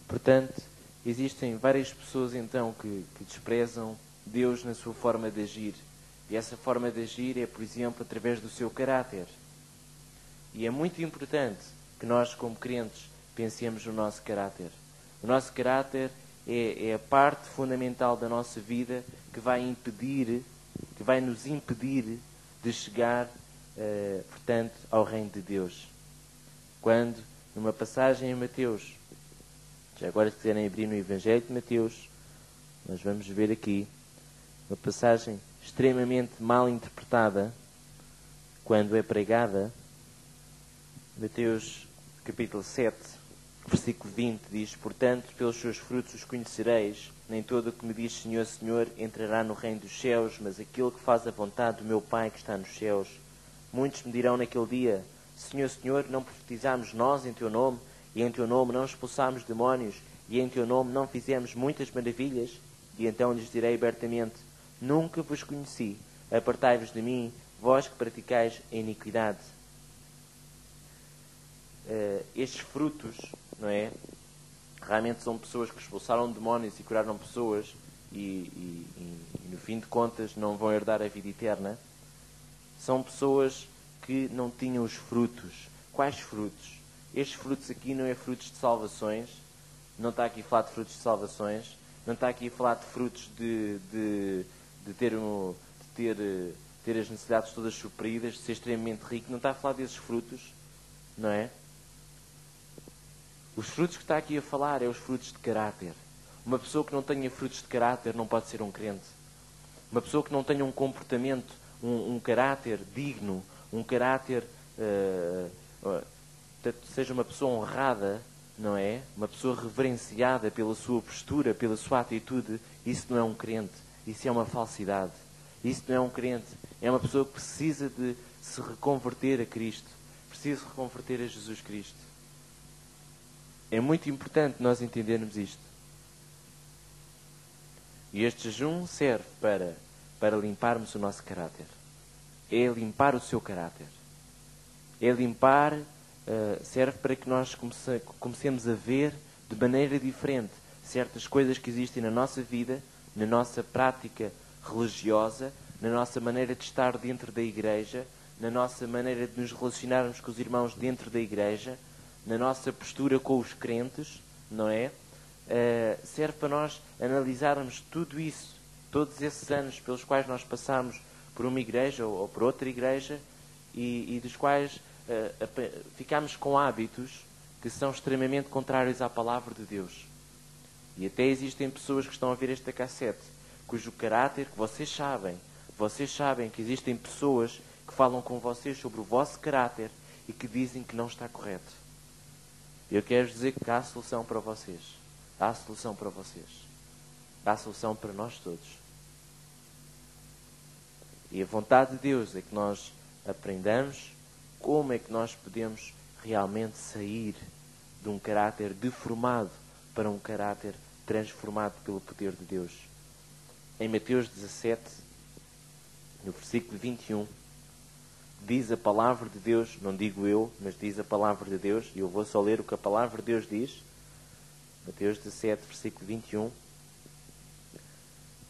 Portanto, existem várias pessoas então que desprezam Deus na sua forma de agir. E essa forma de agir é, por exemplo, através do seu caráter. E é muito importante que nós, como crentes, pensemos no nosso caráter. O nosso caráter é a parte fundamental da nossa vida que vai nos impedir de chegar, portanto, ao reino de Deus. Quando, numa passagem em Mateus, já agora se quiserem abrir no Evangelho de Mateus, nós vamos ver aqui uma passagem extremamente mal interpretada quando é pregada. Mateus capítulo 7, versículo 20 diz: portanto, pelos seus frutos os conhecereis. Nem todo o que me diz Senhor, Senhor entrará no reino dos céus, mas aquele que faz a vontade do meu Pai que está nos céus. Muitos me dirão naquele dia: Senhor, Senhor, não profetizámos nós em teu nome, e em teu nome não expulsámos demónios, e em teu nome não fizemos muitas maravilhas? E então lhes direi abertamente: nunca vos conheci, apartai-vos de mim, vós que praticais a iniquidade. Estes frutos, não é? Realmente são pessoas que expulsaram demónios e curaram pessoas e no fim de contas não vão herdar a vida eterna. São pessoas que não tinham os frutos. Quais frutos? Estes frutos aqui não é frutos de salvações. Não está aqui a falar de frutos de salvações. Não está aqui a falar de frutos de ter as necessidades todas supridas, de ser extremamente rico. Não está a falar desses frutos, não é? Os frutos que está aqui a falar é os frutos de caráter. Uma pessoa que não tenha frutos de caráter não pode ser um crente. Uma pessoa que não tenha um comportamento, um caráter digno, um caráter, seja uma pessoa honrada, não é? Uma pessoa reverenciada pela sua postura, pela sua atitude, isso não é um crente. Isso é uma falsidade. Isso não é um crente. É uma pessoa que precisa de se reconverter a Cristo. Precisa se reconverter a Jesus Cristo. É muito importante nós entendermos isto. E este jejum serve para limparmos o nosso caráter. É limpar o seu caráter. É limpar, serve para que nós comecemos a ver de maneira diferente certas coisas que existem na nossa vida, na nossa prática religiosa, na nossa maneira de estar dentro da igreja, na nossa maneira de nos relacionarmos com os irmãos dentro da igreja, na nossa postura com os crentes, não é? Serve para nós analisarmos tudo isso, todos esses anos pelos quais nós passamos por uma igreja ou por outra igreja e dos quais ficamos com hábitos que são extremamente contrários à palavra de Deus. E até existem pessoas que estão a ver esta cassete, cujo caráter, que vocês sabem que existem pessoas que falam com vocês sobre o vosso caráter e que dizem que não está correto. Eu quero dizer que há solução para vocês. Há solução para vocês. Há solução para nós todos. E a vontade de Deus é que nós aprendamos como é que nós podemos realmente sair de um caráter deformado para um caráter transformado pelo poder de Deus. Em Mateus 17, no versículo 21, diz a palavra de Deus, não digo eu, mas diz a palavra de Deus, e eu vou só ler o que a palavra de Deus diz. Mateus 17, versículo 21,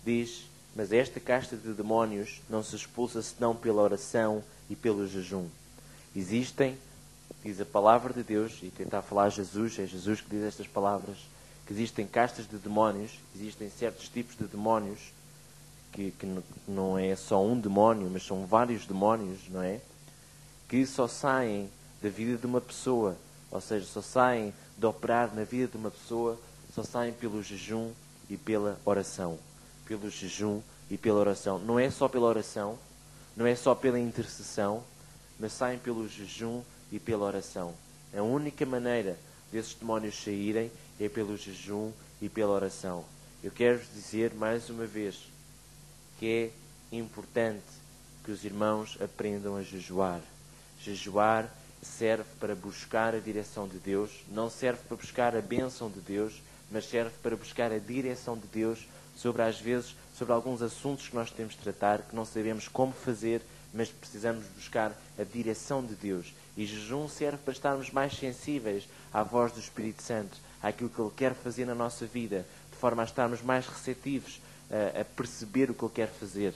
diz: mas esta casta de demónios não se expulsa senão pela oração e pelo jejum. Existem, diz a palavra de Deus, e tentar falar Jesus, é Jesus que diz estas palavras, que existem castas de demónios, existem certos tipos de demónios, que não é só um demónio, mas são vários demónios, não é? Que só saem da vida de uma pessoa, ou seja, só saem de operar na vida de uma pessoa, só saem pelo jejum e pela oração. Pelo jejum e pela oração. Não é só pela oração, não é só pela intercessão, mas saem pelo jejum e pela oração. A única maneira desses demónios saírem é pelo jejum e pela oração. Eu quero-vos dizer mais uma vez que é importante que os irmãos aprendam a jejuar. Jejuar serve para buscar a direção de Deus, não serve para buscar a bênção de Deus, mas serve para buscar a direção de Deus sobre, às vezes, sobre alguns assuntos que nós temos de tratar, que não sabemos como fazer, mas precisamos buscar a direção de Deus. E jejum serve para estarmos mais sensíveis à voz do Espírito Santo, àquilo que Ele quer fazer na nossa vida, de forma a estarmos mais receptivos a perceber o que Ele quer fazer.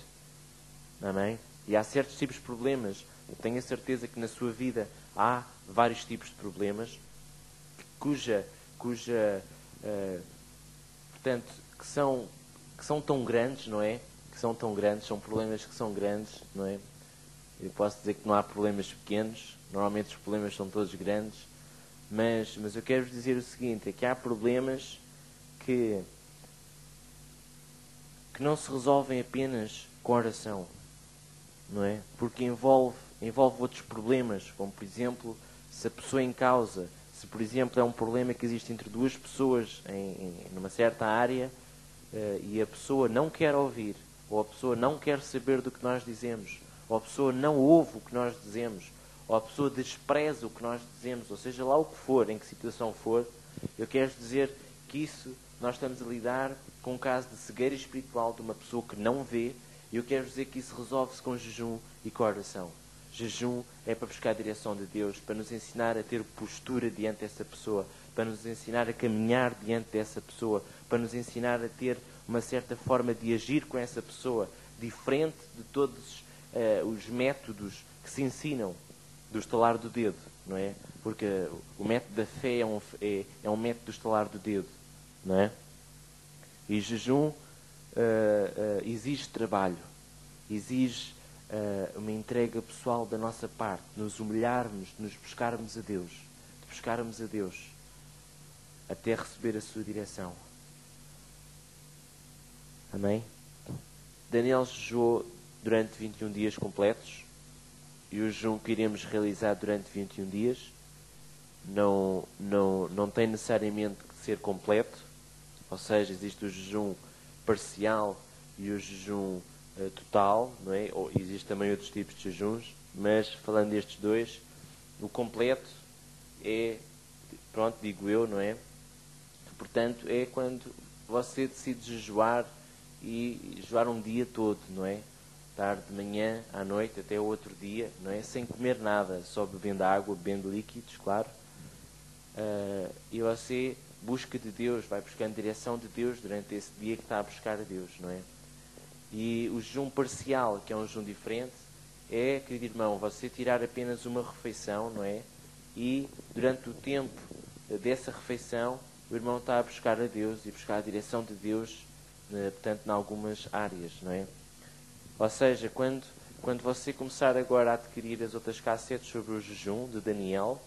Amém? E há certos tipos de problemas. Eu tenho a certeza que na sua vida há vários tipos de problemas portanto, que são tão grandes, não é? Que são tão grandes, são problemas que são grandes, não é? Eu posso dizer que não há problemas pequenos, normalmente os problemas são todos grandes, mas eu quero vos dizer o seguinte, é que há problemas que não se resolvem apenas com oração, não é? Porque envolve outros problemas, como por exemplo, se a pessoa em causa, se por exemplo é um problema que existe entre duas pessoas numa certa área, e a pessoa não quer ouvir, ou a pessoa não quer saber do que nós dizemos, ou a pessoa não ouve o que nós dizemos, ou a pessoa despreza o que nós dizemos, ou seja lá o que for, em que situação for, eu quero dizer que isso, nós estamos a lidar com um caso de cegueira espiritual de uma pessoa que não vê, e eu quero dizer que isso resolve-se com jejum e com oração. Jejum é para buscar a direção de Deus, para nos ensinar a ter postura diante dessa pessoa, para nos ensinar a caminhar diante dessa pessoa, para nos ensinar a ter uma certa forma de agir com essa pessoa, diferente de todos os métodos que se ensinam do estalar do dedo, não é? Porque o método da fé é um método do estalar do dedo, não é? E jejum exige trabalho, exige uma entrega pessoal da nossa parte, nos humilharmos, de nos buscarmos a Deus, até receber a sua direção. Amém? Daniel jejuou durante 21 dias completos, e o jejum que iremos realizar durante 21 dias não tem necessariamente que ser completo, ou seja, existe o jejum parcial e o jejum total, não é? Ou existem também outros tipos de jejuns, mas falando destes dois, o completo é, pronto, digo eu, não é? Portanto, é quando você decide jejuar e jejuar um dia todo, não é? Estar de manhã à noite até o outro dia, não é? Sem comer nada, só bebendo água, bebendo líquidos, claro. E você busca de Deus, vai buscando direção de Deus durante esse dia que está a buscar a Deus, não é? E o jejum parcial, que é um jejum diferente, é, querido irmão, você tirar apenas uma refeição, não é? E durante o tempo dessa refeição, o irmão está a buscar a Deus e buscar a direção de Deus, portanto, em algumas áreas, não é? Ou seja, quando você começar agora a adquirir as outras cassetes sobre o jejum de Daniel,